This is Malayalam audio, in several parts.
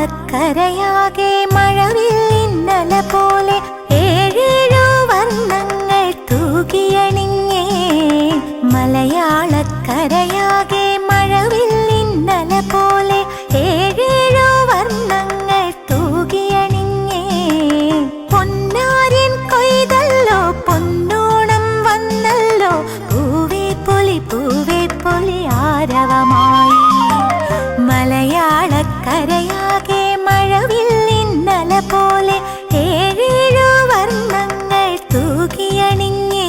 മലയാളക്കരയാകെ മഴവില്ലിന്നല പോലെ ഏഴേഴു വർണ്ണങ്ങൾ തൂകിയണിഞ്ഞേ. മലയാളക്കരയാകെ മഴവില്ലിന്നല പോലെ ഏഴേഴു വർണ്ണങ്ങൾ തൂകിയണിഞ്ഞേ. പൊന്നാര്യൻ കൊയ്തല്ലോ പൊന്നോണം വന്നല്ലോ, പൂവേ പൊലി ആരവമായി. മലയാളക്കരയാകെ മഴവില്ലിന്നല പോലെ ഏഴേഴു വർണ്ണങ്ങൾ തൂകിയണിഞ്ഞേ.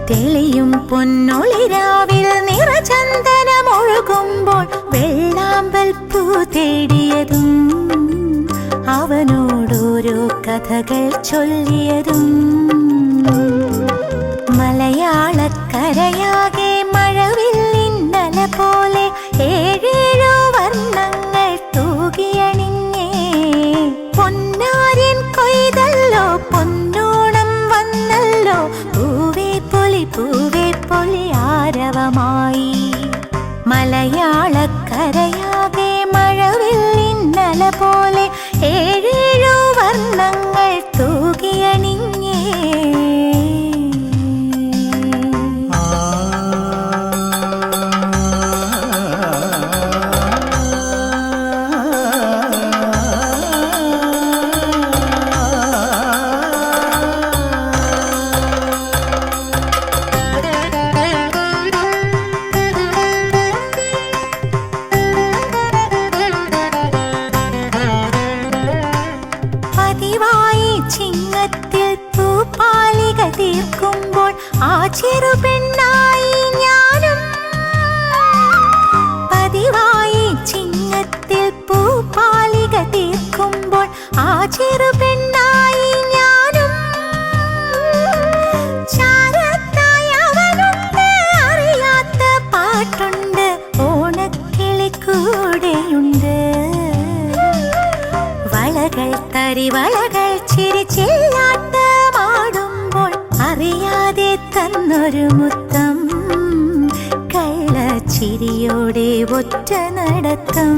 തെളിയും പൊന്നൊളിരാവിൽ നിറചന്ദനമൊഴുകുമ്പോൾ വെള്ളാമ്പൽ പൂ തേടിയതും അവനോടോരോ കഥകൾ ചൊല്ലിയതും. മലയാളക്കരയാകെ മഴവില്ലിന്നല പോലെ ഏഴേഴു വർണ്ണങ്ങൾ തൂകിയണിഞ്ഞേ. പൊന്നാര്യൻ കൊയ്തല്ലോ പൊന്നോണം വന്നല്ലോ, പൂവേ പൊലി ആരവമായി. മലയാളക്കരയാകെ മഴവില്ലിന്നല പോലെ ഏഴേഴു വർണ്ണങ്ങൾ തൂകിയണിഞ്ഞേ. ചിങ്ങത്തിൽ പൂപ്പാലിക തീർക്കുമ്പോൾ ആ ചെറുപെണ്ണായി ഞാനും. പതിവായി ചിങ്ങത്തിൽ പൂപ്പാലിക തീർക്കുമ്പോൾ ആ ചെറുപെണ്ണായി ഞാനും. ചാരത്തായി അവനുണ്ട്, അറിയാത്ത പാട്ടുണ്ട്, ഓണക്കിളി കൂടെയുണ്ട്. വളകൾ തരിവളകൾ ചിരിച്ചില്ലാട്ടമാടുമ്പോൾ അറിയാതെ തന്നൊരു മുത്തം, കള്ളച്ചിരിയോടെ ഒറ്റ നടത്തം.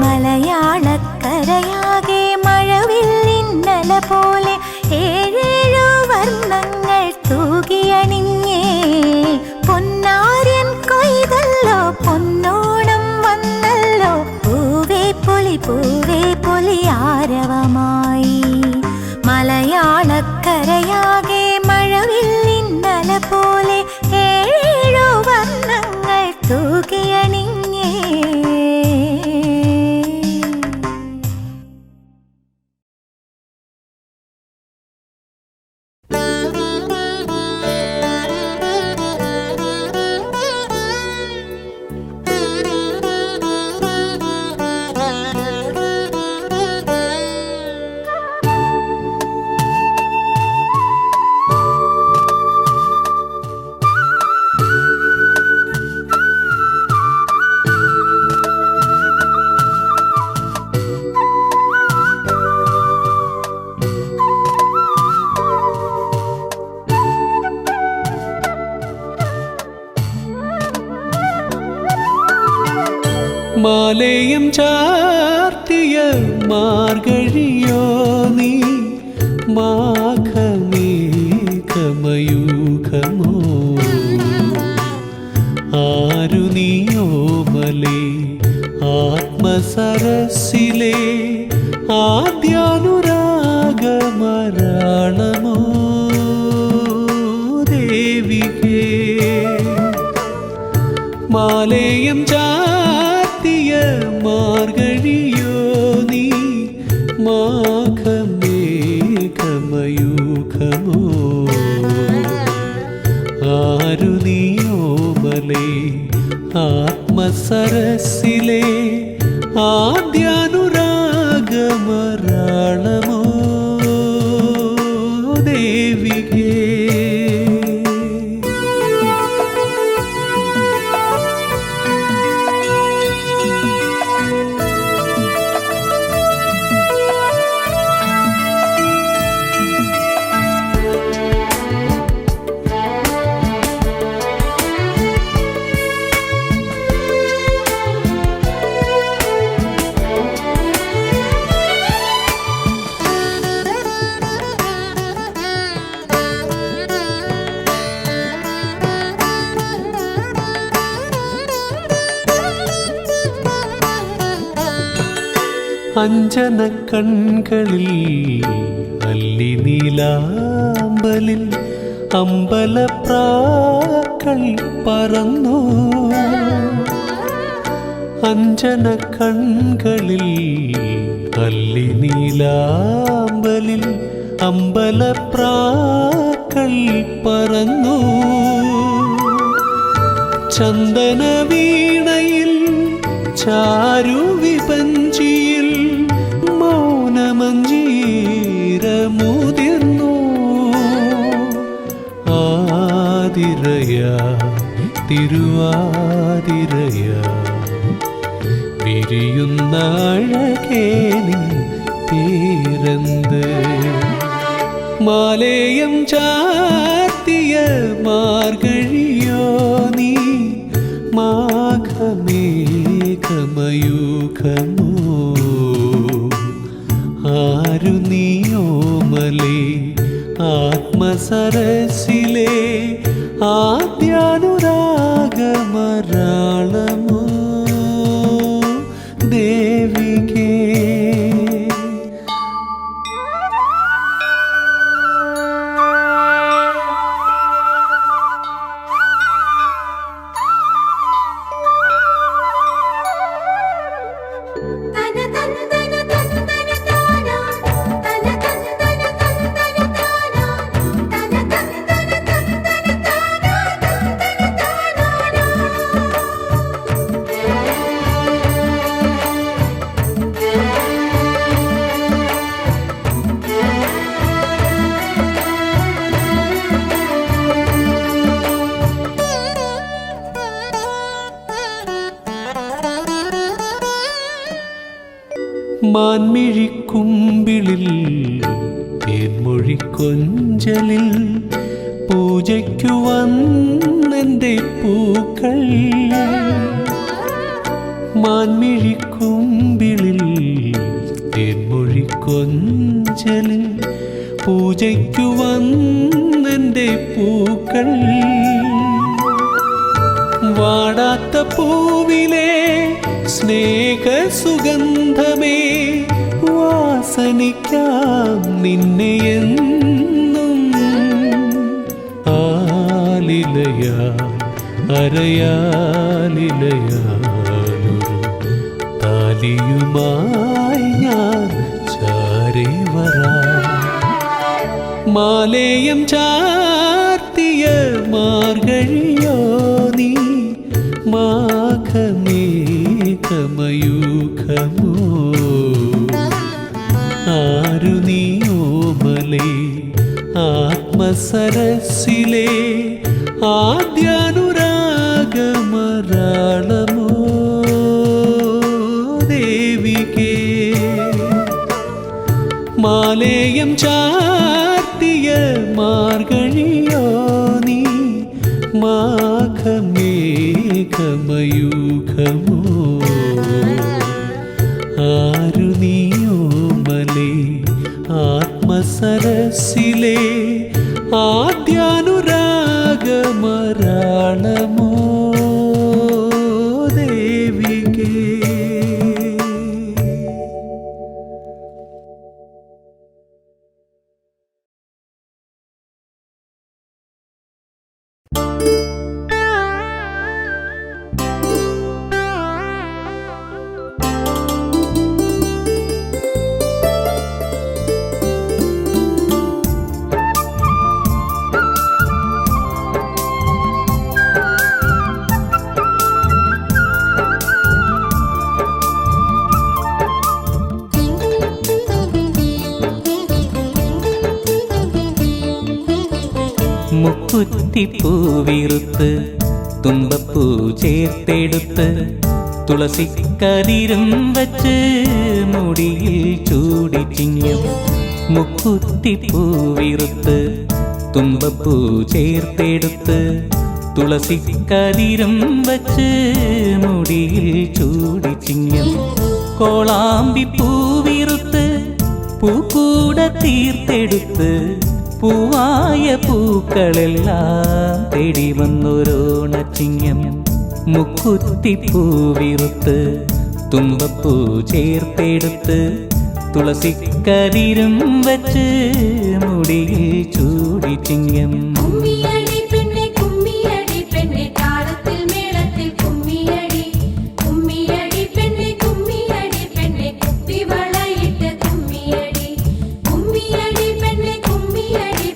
മലയാളക്കരയാകെ മഴവില്ലിന്നല പോലെ ഏഴേഴു വർണ്ണങ്ങൾ തൂകിയണിഞ്ഞേ. പൊന്നാര്യൻ കൊയ്തല്ലോ പൊന്നോണം വന്നല്ലോ, പൂവേ പൊലി ആരവമായി. മലയാളക്കരയാകെ മഴവില്ലിന്നല പോലെ ഏഴേഴു വർണ്ണങ്ങൾ തൂകിയണിഞ്ഞേ. മാലയം ചാർത്തിയ മാർഗഴിയോ നീ, മാഘമേഘമയൂഖമോ ആരു നീയോമലേ ആത്മ ആത്മസരസിലെ ആദ്യാനുരാഗമരാളമോ ദേവികേ. മാലേയം ചാർത്തിയ മാർഗഴിയോ നീ മാഘമേഘമയൂഖമോ ആരു നീയോമലേ ആത്മസരസിലെ ആദ്യാനുരാഗമരാളമോ ദേവികേ. അഞ്ജന കൺകളിൽ അല്ലി നീലാമ്പലിൽ അമ്പലപ്രാക്കൾ പറന്നു. അഞ്ജന കൺകളിൽ അല്ലി നീലാമ്പലിൽ അമ്പലപ്രാക്കൾ പറന്നു. ചന്ദന വീണയിൽ ചാരുവിപഞ്ചിയിൽ മൗനമഞ്ജീരമുതിർന്നു. ആതിരയാ തിരുവാതിരയാ വിരിയുന്ന അഴകേ നിൻ പേരെന്ത്. മാലേയം ചാർത്തിയ മാർഗഴിയോ നീ മാഘമേഘമയൂഖമോ ആരു നീയോമലേ ആത്മസരസിലെ ആദ്യാനുരാഗമരാളമോ ദേവികേ. മാൻമിഴിക്കുമ്പിളിൽ തേൻമൊഴിക്കൊഞ്ചലിൽ പൂജയ്ക്കു വന്നെൻ്റെ പൂക്കൾ. മാൻമിഴിക്കുമ്പിളിൽ തേൻമൊഴിക്കൊഞ്ചലിൽ പൂജയ്ക്കു വന്നെൻ്റെ പൂക്കൾ. വാടാത്ത പൂവിലെ സ്നേഹസുഗന്ധമേ വാസനിക്കാം നിന്നെ എന്നും. ആലിലയാ അരയാലിലയാലൊരു താലിയുമായി ഞാൻ ചാരി വരാം. മാലേയം ചാർത്തിയ മാർഗഴിയോ നീ മാഘമേഘമയൂഖമോ ആരു നീയോമലേ ആത്മസരസിലെ ആദ്യാനുരാഗമരാളമോ ദേവികേ. മാലേയം ചാർത്തിയ മാർഗഴിയോ നീ മാഘമേഘമയൂഖമോ ആരു നീയോമലേ ആത്മസരസിലെ ആദ്യാനുരാഗമരാളമോ ദേവികേ. മുക്കുറ്റിപ്പൂവിറുത്ത് തുമ്പപ്പൂ ചേർത്തെടുത്ത് തുളസിക്കതിരും വച്ച് മുടിയിൽ ചൂടി ചിങ്ങം. മുക്കുറ്റിപ്പൂവിറുത്ത് തുമ്പപ്പൂ ചേർത്തെടുത്ത് തുളസിക്കതിരും വച്ച് മുടിയിൽ ചൂടി ചിങ്ങം. കോളാമ്പിപ്പൂവിറുത്ത് പൂക്കൂട തീർത്തെടുത്ത് പൂവായ പൂക്കളെല്ലാം തേടി വന്നൊരോണച്ചിങ്ങം. മുക്കുറ്റിപ്പൂവിറുത്ത് തുമ്പപ്പൂ ചേർത്തെടുത്ത് തുളസിക്കതിരും വച്ച് മുടിയിൽ ചൂടി ചിങ്ങം. കുമ്മിയടി പെണ്ണെ താളത്തിൽ മേളത്തിൽ കുമ്മിയടി. കുമ്മിയടി പെണ്ണെ കുപ്പി വളയിട്ട് കുമ്മിയടി. കുമ്മിയടി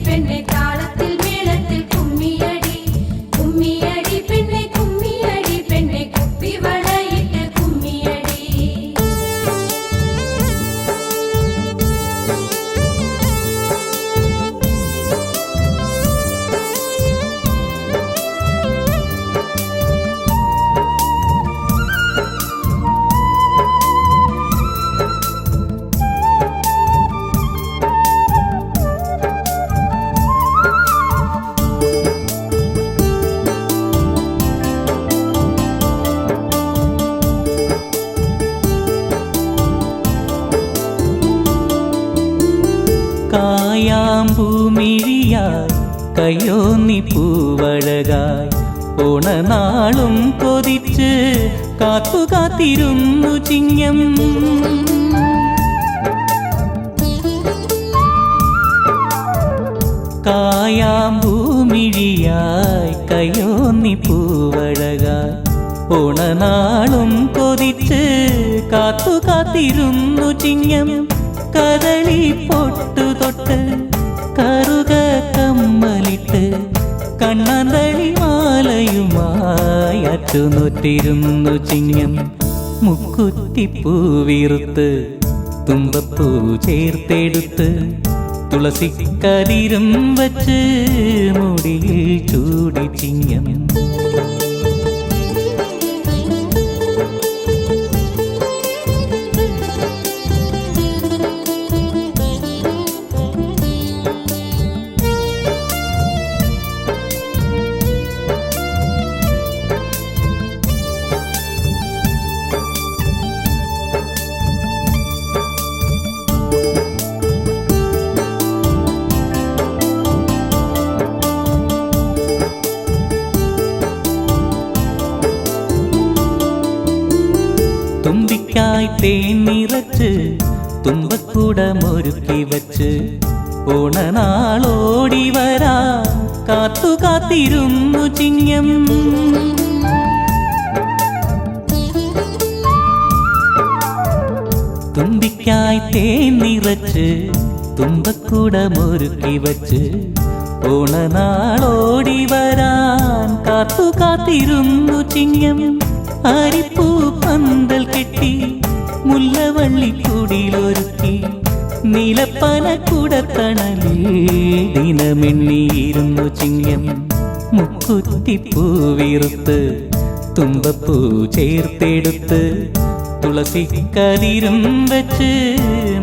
പെണ്ണെ താളത്തിൽ മേളത്തിൽ കുമ്മിയടി. കുമ്മിയടി പെണ്ണെ കുപ്പി വളയിട്ട് കുമ്മിയടി. കായാമ്പൂമിഴിയായി കയ്യോന്നി പൂവഴകായി ഓണനാളും കൊതിച്ച് കാത്തിരുന്നു ചിങ്ങം. കായാമ്പൂമിഴിയായി കയ്യോന്നി പൂവഴകായി ഓണനാളും കൊതിച്ച് കാത്തിരുന്നു ചിങ്ങം. കദളി പൊട്ടു തൊട്ട് കറുക കമ്മലിട്ട് കണ്ണന്തളി മാലയുമായി അറ്റുനൊറ്റിരുന്നു ചിങ്ങം. മുക്കുറ്റിപ്പൂവിറുത്ത് തുമ്പപ്പൂ ചേർത്തെടുത്ത് തുളസിക്കതിരും വച്ച് മുടിയിൽ ചൂടി ചിങ്ങം. തുമ്പിക്കായി തേൻ നിറച്ച് തുമ്പക്കൂടമൊരുക്കി വച്ച് ഓണനാളോടി വരാ കാത്തിരുന്നു ചിങ്ങം. തുമ്പിക്കായി തേൻ നിറച്ച് തുമ്പക്കൂടമൊരുക്കി വച്ച് ഓണനാളോടി വരാൻ കാത്തിരുന്നു ചിങ്ങം. അരിപ്പൂ പന്തൽ കെട്ടി മുല്ലവള്ളിക്കുടിലൊരുക്കി നീലപ്പനക്കുടത്തണലിൽ ദിനമെണ്ണിയിരുന്നു ചിങ്ങം. മുക്കുറ്റിപ്പൂവിറുത്ത് തുമ്പപ്പൂ ചേർത്തെടുത്ത് തുളസിക്കതിരും വച്ച്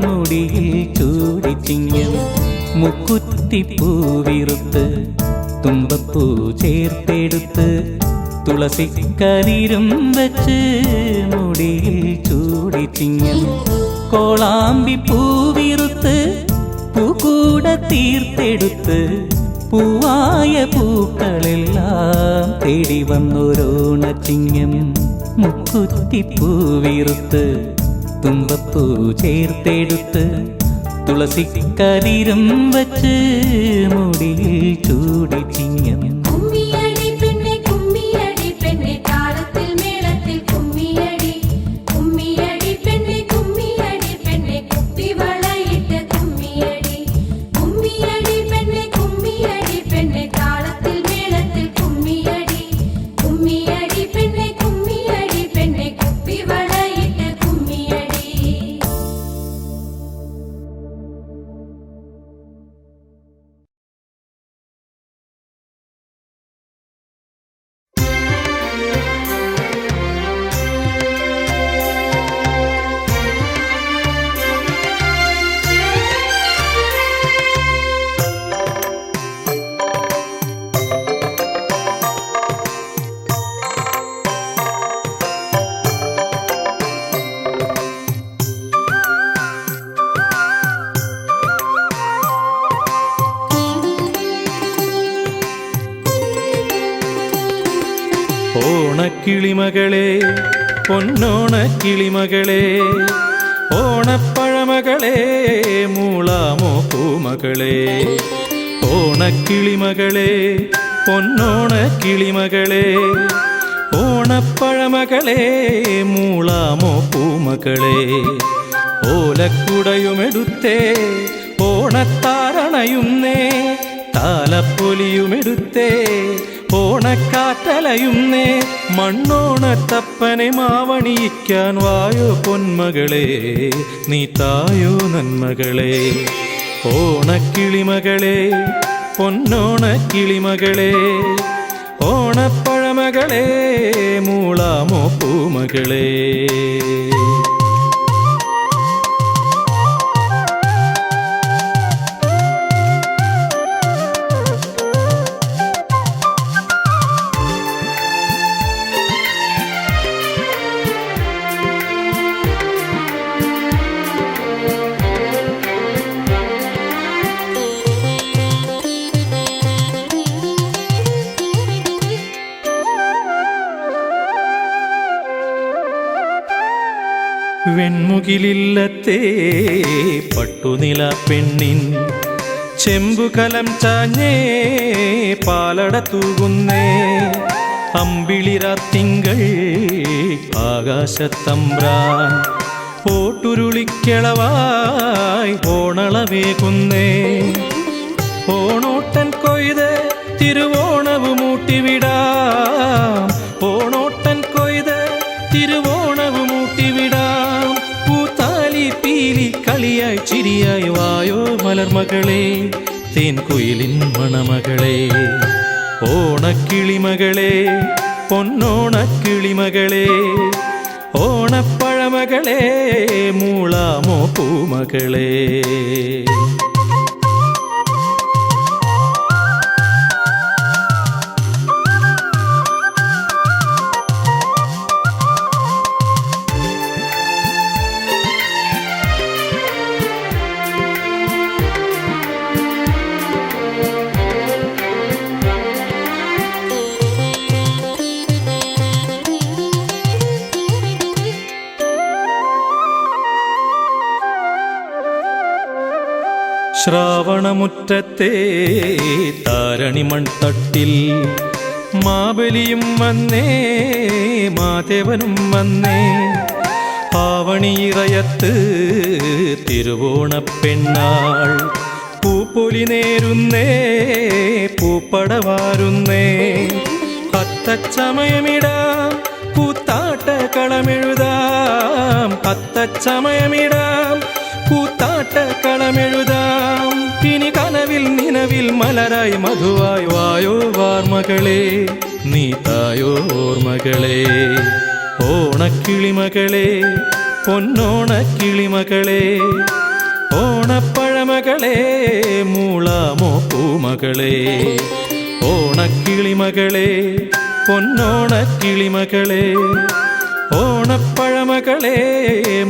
മുടിയിൽ ചൂടി ചിങ്ങം. മുക്കുറ്റിപ്പൂവിറുത്ത് തുമ്പപ്പൂ ചേർത്തെടുത്ത് തുളസിക്കതിരും വച്ച് മുടിയിൽ ചൂടി ചിങ്ങം. കോളാമ്പിപ്പൂവിറുത്ത് പൂക്കൂട തീർത്തെടുത്ത് പൂവായ പൂക്കളെല്ലാം തേടി വന്നൊരോണച്ചിങ്ങം. മുക്കുറ്റിപ്പൂവിറുത്ത് തുമ്പപ്പൂ ചേർത്തെടുത്ത് തുളസിക്കതിരും വച്ച് മുടിയിൽ ചൂടി ചിങ്ങം. ഓണക്കിളിമകളെ പൊന്നോണക്കിളിമകളെ ഓണപ്പഴമകളെ മൂളാമോ പൂമകളെ ഓണക്കിളിമകളെ പൊന്നോണക്കിളിമകളെ ഓണപ്പഴമകളെ മൂളാമോ പൂമകളെ ഓലക്കുടയുമെടുത്തേ ഓണത്താരണയുന്നേ താലപ്പൊലിയുമെടുത്തേ ഓണക്കാറ്റലയുന്നേ മണ്ണോണത്തപ്പനെ മാവണിയിക്കാൻ വായോ പൊന്മകളെ നീ തായോ നന്മകളെ ഓണക്കിളിമകളെ പൊന്നോണക്കിളിമകളെ ഓണപ്പഴമകളെ മൂളാമോ പൂമകളെ വെൺമുകിലില്ലത്തെ പട്ടുനില പെണ്ണിൻ ചെമ്പുകലം ചാഞ്ഞേ പാലട തൂകുന്നേ അമ്പിളിരാത്തിങ്കൾ ആകാശത്തമ്പ്രാൻ ഓട്ടുരുളിക്കളവായി ഓണളവേകുന്നേ ഓണോട്ടൻ കൊയ്ത് തിരുവോണവുമൂട്ടിവിടാം ഓണോട്ടൻ കൊയ്ത് തിരുവോണവുമൂട്ടിവിടാം പൂത്താലി പീലി കളിയായി ചിരിയായി വായോ മലർമകളെ തേൻകുയിലിൻ മണമകളെ ഓണക്കിളിമകളെ പൊന്നോണക്കിളിമകളെ ഓണപ്പഴമകളെ മൂളാമോ പൂമകളെ ശ്രാവണമുറ്റത്തെ താരണിമൺതട്ടിൽ മാബലിയും വന്നേ മാധവനും വന്നേ ആവണിയിറയത്ത് തിരുവോണപ്പെണ്ണാൾ പൂപ്പൊലി നേരുന്നേ പൂപ്പടവാരുന്നേ അത്തച്ചമയമിടാം കൂത്താട്ട കളമെഴുതാം അത്തച്ചമയമിടാം കൂത്താട്ട കളമെഴുതാം ഇനി കനവിൽ നിലവിൽ മലരായി മധുവായി വായോ വാർമകളെ നീ തായോ ഓർമകളെ ഓണക്കിളിമകളെ പൊന്നോണക്കിളിമകളെ ഓണപ്പഴമകളെ മൂളാമോ പൂമകളെ ഓണക്കിളിമകളെ പൊന്നോണക്കിളിമകളെ ഓണപ്പഴമകളെ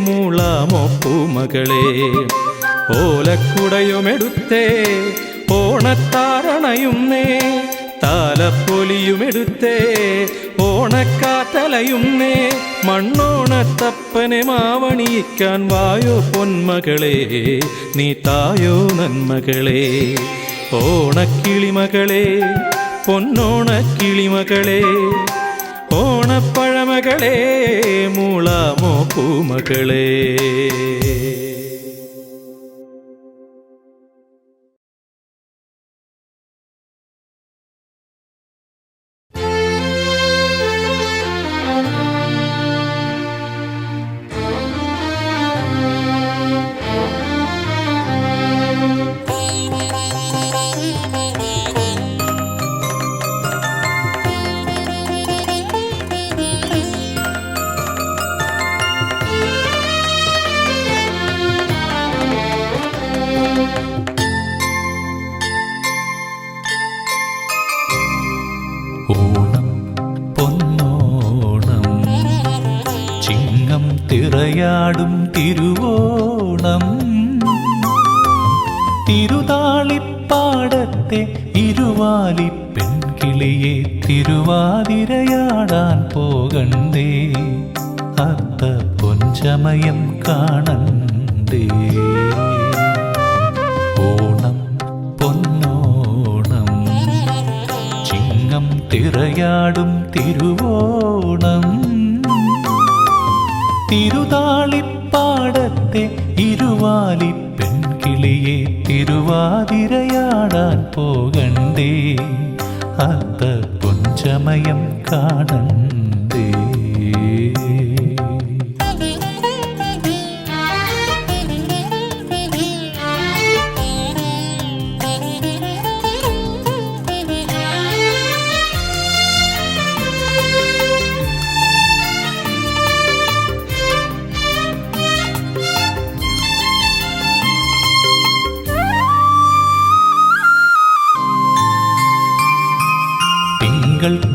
മൂളാമോ പൂമകളെ ഓലക്കുടയുമെടുത്തേ ഓണത്താരണയുന്നേ താലപ്പൊലിയുമെടുത്തേ ഓണക്കാറ്റലയുന്നേ മണ്ണോണത്തപ്പനെ മാവണിയിക്കാൻ വായോ പൊന്മകളെ നീ തായോ നന്മകളെ ഓണക്കിളിമകളെ പൊന്നോണക്കിളിമകളെ ഓണപ്പഴമകളെ മൂളാമോ പൂമകളെ ഓണം പൊന്നോണം ചിങ്ങം തിറയാടും തിരുവോണം തിരുതാളിപ്പാടത്തെ ഇരുവാലി പെൺകി പെൺകിളിയെ തിരുവാതിരയാടാൻ പോകണ്ടേ അത്ത പൊഞ്ചമയം കാണണ്ടേ ഓണം പൊന്നോണം ചിങ്ങം തിറയാടും തിരുവോണം തിരുതാളിപ്പാടത്തെ ഇരുവാലി പെൺകിളിയെ തിരുവാതിരയാടാൻ പോകണ്ടേ അത്ത പൊഞ്ചമയം കാണണ്ടേ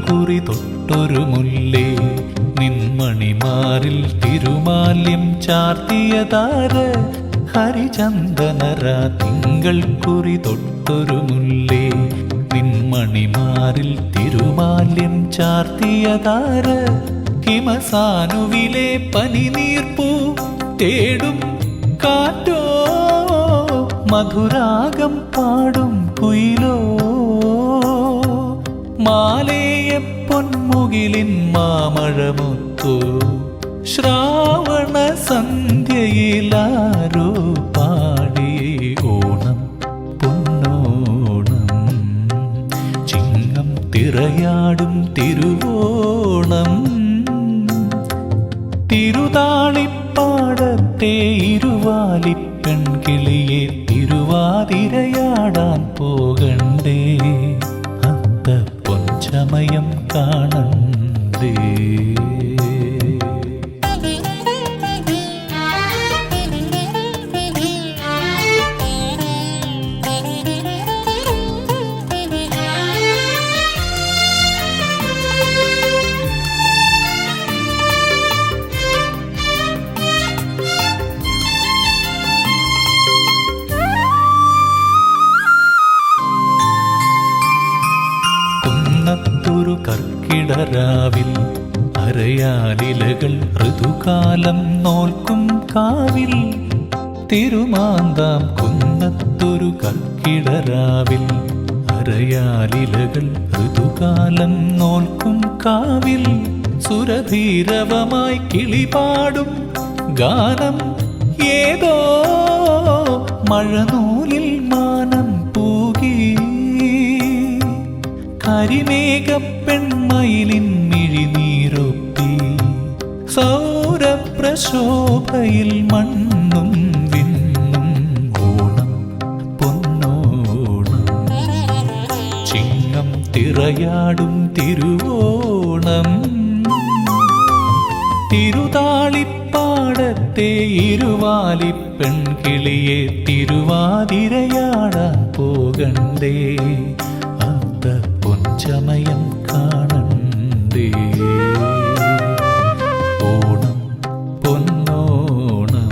കുറി തൊട്ടൊരു മുല്ലേ നിന്മണിമാറിൽ തിരുമാല്യം ചാർത്തിയതാര് ഹരിചന്ദനരാ തിങ്കൾ കുറി തൊട്ടൊരു മുല്ലേ നിന്മണിമാറിൽ തിരുമാല്യം ചാർത്തിയതാര് ഹിമസാനുവിലെ പനിനീർപ്പൂ തേടും കാറ്റോ മധുരാഗം പാടും കുയിലോ മാലേയ പൊന്മുകിലിൻ മാമഴമുത്തു ശ്രാവണ സന്ധ്യയിലാരോ പാടി ഓണം പൊന്നോണം ചിങ്ങം തിറയാടും തിരുവോണം തിരുതാളിപ്പാടത്തെ ഇരുവാലി പെൺകിളിയെ തിരുവാതിരയാടാൻ പോകണ്ടേ അത്ത പൊഞ്ചമയം കാണണ്ടേ കുന്നത്തൊരു കർക്കിടരാവിൽ അരയാലിലകൾ ഋതുകാലം നോൽക്കും കാവിൽ തിരുമാന്താം കുന്നത്തൊരു കർക്കിടരാവിൽ അരയാലിലകൾ ഋതുകാലം നോൽക്കും കാവിൽ സുരധീരവമായി കിളിപാടും ഗാനം ഏതോ മഴനൂലിൽ മാനം പൂകി കരിമേഘപ്പെൺമയിലിൻ മിഴിനീരൊപ്പി സൗരപ്രശോഭയിൽ മണ്ണും വിണ്ണും ഓണം പൊന്നോണം ചിങ്ങം തിറയാടും തിരുവോണം തിരുതാളിപ്പാടത്തെ ഇരുവാലി പെൺകിളിയെ തിരുവാതിരയാടാൻ പോകണ്ടേ അത്ത പൊഞ്ചമയം കാണണ്ടേ ഓണം പൊന്നോണം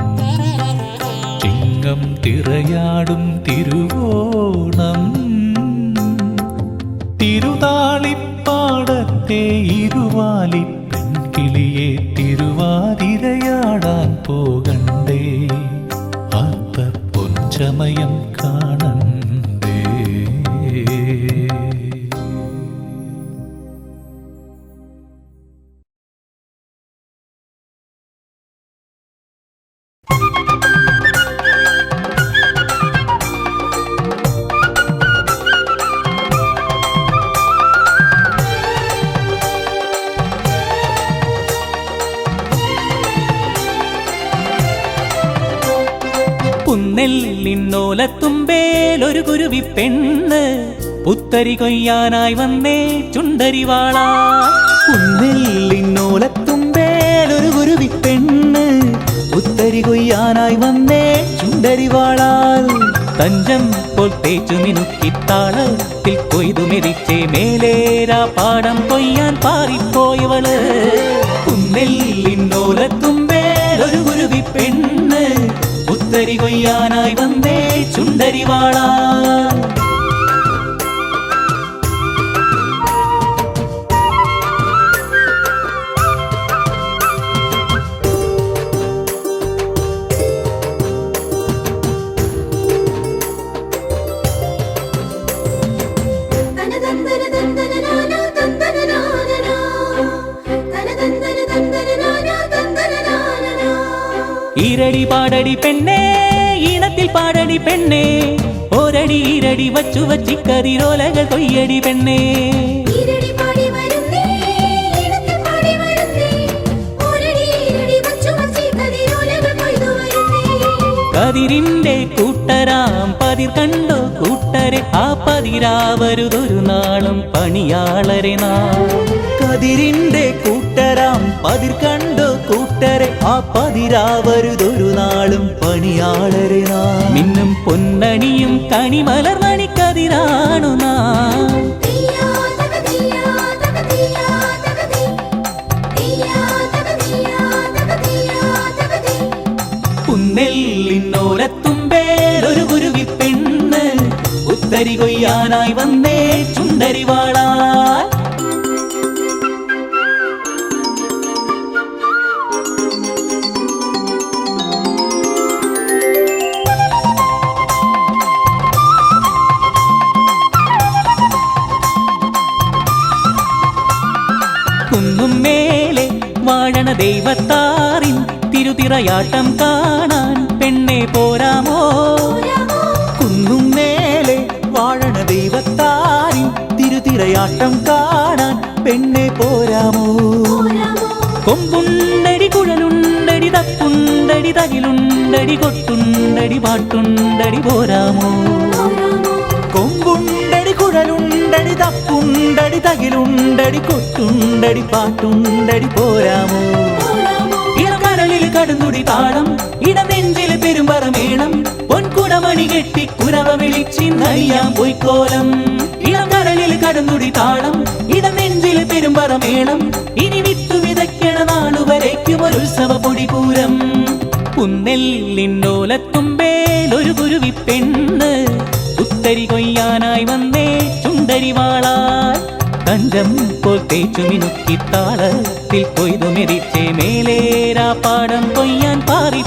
ചിങ്ങം തിറയാടും തിരുവോണം തിരുതാളിപ്പാടത്തെ ഇരുവാലി പെൺകിളിയെ തിരുവാതിരയാടാൻ പോകണ്ടേ അത്ത പൊഞ്ചമയം കാണണ്ടേ പുന്നെല്ലിന്നോലത്തുമ്പേലൊരു കുരുവി പെണ്ണ് പുത്തരി കൊയ്യാനായി വന്നേ ചുണ്ടരിവാള പുന്നെല്ലിന്നോലത്തുമ്പേലൊരു കുരുവി പെണ്ണ് പുത്തരി കൊയ്യാനായി വന്നേ ചുണ്ടരിവാളാൽ തഞ്ചം പോൽ തേച്ചു മിനുക്കിത്താളത്തിൽ കൊയ്തു മെതിച്ചേ മേലേരാ പാടം കൊയ്യാൻ പാറിപ്പോയവള് പുന്നെല്ലിന്നോലത്തുമ്പേലൊരു കുരുവി പെണ്ണ് പുത്തരി കൊയ്യാനായി വന്നേ ചുണ്ടരിവാള ഈരടി പാടടി പെണ്ണേ ഈണത്തിൽ പാടടി പെണ്ണേ ഒരടി ഈരടി വച്ചു വച്ചിക്കതിരോലകൾ കൊയ്യടി പെണ്ണേ ഈരടി പാടി വരുന്നേ ഈണത്തിൽ പാടി വരുന്നേ ഒരടി ഈരടി വച്ചു വച്ചി കതിരോലകൾ കൊയ്തു വരുന്നേ കതിരിന്റെ കൂട്ടരാം പതിർ കണ്ടോ കൂട്ടരെ ആ പതിരാവരുതൊരു നാളും പണിയാളരെ നാം കതിരിന്റെ കൂട്ടരാം പതിർ കണ്ടോ കൂട്ടരെ ആ പതിരാവരുതൊരു നാളും പണിയാളരെ നാം മിന്നും പൊന്നണിയും കണിമലർമണി കതിരാണു നാം തീയാ തകതിയാ തകതിയാ തകതി തീയാ തകതിയാ തകതിയാ തകതി പുന്നെല്ലിന്നോലത്തുമ്പേലൊരു കുരുവി പെണ്ണ് ഉത്തരി കൊയ്യാനായി വന്നേ ചുണ്ടരിവാളാ കുന്നും മേലെ വാഴണ ദൈവത്താറിൻ തിരുതിറയാട്ടം കാണാൻ പെണ്ണെ പോരാമോ കുന്നും മേലെ വാഴണ ദൈവത്താരിൻ തിരുതിരയാട്ടം കാണാൻ പെണ്ണെ പോരാമോ കൊമ്പുണ്ടടി കുഴലുണ്ടടി തപ്പുണ്ടടി തകിലുണ്ടടി കൊട്ടുണ്ടടി പാട്ടുണ്ടടി പോരാമോ കൊമ്പുണ്ടടി കുഴലുണ്ടടി തപ്പുണ്ടടി തകിലുണ്ടടി കൊട്ടുണ്ടടി പാട്ടുണ്ടടി പോരാമോ ഇളകടലിൽ കടന്നുടി താളം ഇടനെഞ്ചിൽ പെരുമ്പറമേണം പൊൻകുടമണി കെട്ടി കുരവ വിളിച്ചിന്നറിയാം പൊയ്ക്കോലം ഇളകടലിൽ കടന്നുടി താളം ഇടനെഞ്ചിൽ പെരുമ്പറമേണം ഇനി വിത്തു വിതയ്ക്കണ നാളുവരയ്ക്കും ഒരു ഉത്സവ പൊടിപൂരം പുന്നെല്ലിന്നോലത്തുമ്പേലൊരു കുരുവി പെണ്ണ് ഉത്തരി കൊയ്യാനായി വന്നേ ചുണ്ടരിവാളാൽ തഞ്ചം പോൽ തേച്ചു മിനുക്കി താളത്തിൽ കൊയ്തു മെതിച്ചേ മേലേരാ പാടം കൊയ്യാൻ പാറി